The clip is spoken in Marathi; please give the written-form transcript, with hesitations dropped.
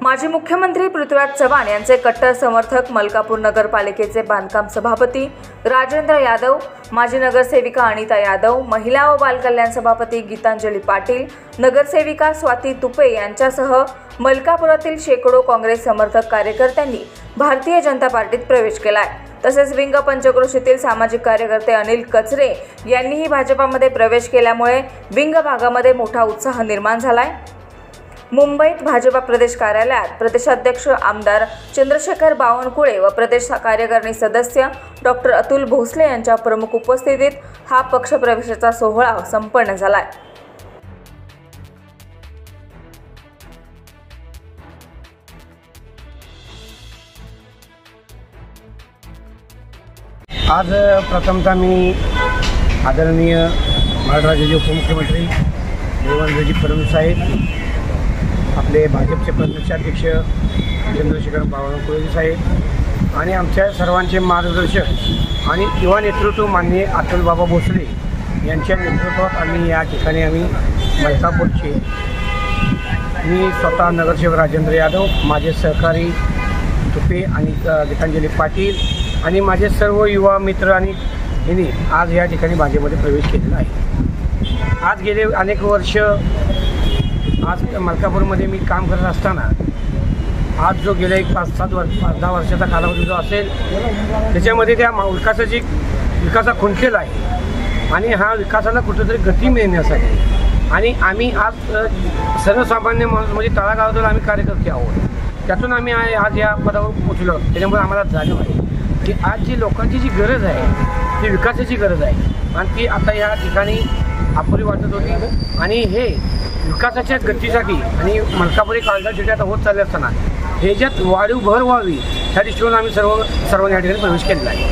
माजी मुख्यमंत्री पृथ्वीराज चव्हाण यांचे कट्टर समर्थक मलकापूर नगरपालिकेचे बांधकाम सभापती राजेंद्र यादव, माजी नगरसेविका अनिता यादव, महिला व बालकल्याण सभापती गीतांजली पाटील, नगरसेविका स्वाती तुपे यांच्यासह मलकापुरातील शेकडो काँग्रेस समर्थक कार्यकर्त्यांनी भारतीय जनता पार्टीत प्रवेश केलाय। तसेच विंग पंचक्रोशीतील सामाजिक कार्यकर्ते अनिल कचरे यांनीही भाजपामध्ये प्रवेश केल्यामुळे विंग भागामध्ये मोठा उत्साह निर्माण झालाय। मुंबईत भाजपा प्रदेश कार्यालयात प्रदेशाध्यक्ष आमदार चंद्रशेखर बावनकुळे व प्रदेश कार्यकारिणी सदस्य डॉक्टर अतुल भोसले यांच्या प्रमुख उपस्थितीत हा पक्ष प्रवेशाचा सोहळा संपन्न झालाय। आज प्रथमतः मी आदरणीय महाराष्ट्र राज्याचे उपमुख्यमंत्री देवेंद्रजी फडणवीस साहेब, आपले भाजपचे प्रदेशाध्यक्ष चंद्रशेखर बावनकुळे साहेब आणि आमच्या सर्वांचे मार्गदर्शक आणि युवा नेतृत्व माननीय अतुल बाबा भोसले यांच्या नेतृत्वात आम्ही मलकापूरचे मी स्वतः नगरसेवक राजेंद्र यादव, माझे सहकारी तुपे आणि गीतांजली पाटील आणि माझे सर्व युवा मित्र आणि यांनी आज या ठिकाणी भाजपमध्ये प्रवेश केलेला आहे। आज गेले अनेक वर्ष आज मलकापूरमध्ये मी काम करत असताना आज जो गेल्या 5-10 वर्षाचा कालावधी जो असेल त्याच्यामध्ये त्या विकासा खुंटलेला आहे आणि हा विकासाला कुठेतरी गती मिळण्यासाठी आणि आम्ही आज सर्वसामान्य माणूस म्हणजे तळागाळातून आम्ही कार्यकर्ते आहोत, त्यातून आम्ही आज या पदावर पोचलो। त्याच्यामुळे आम्हाला जाणीव आहे की आज जी लोकांची जी गरज आहे ती विकासाची गरज आहे आणि ती आता या ठिकाणी अपुरी वाटत होती आणि हे विकासाच्या गतीसाठी आणि मलकापुरी काळजा जिथे आता होत चालले असताना ह्याच्यात वाढीव भर व्हावी ह्या दृष्टीने आम्ही सर्वांनी या ठिकाणी प्रवेश केलेला आहे।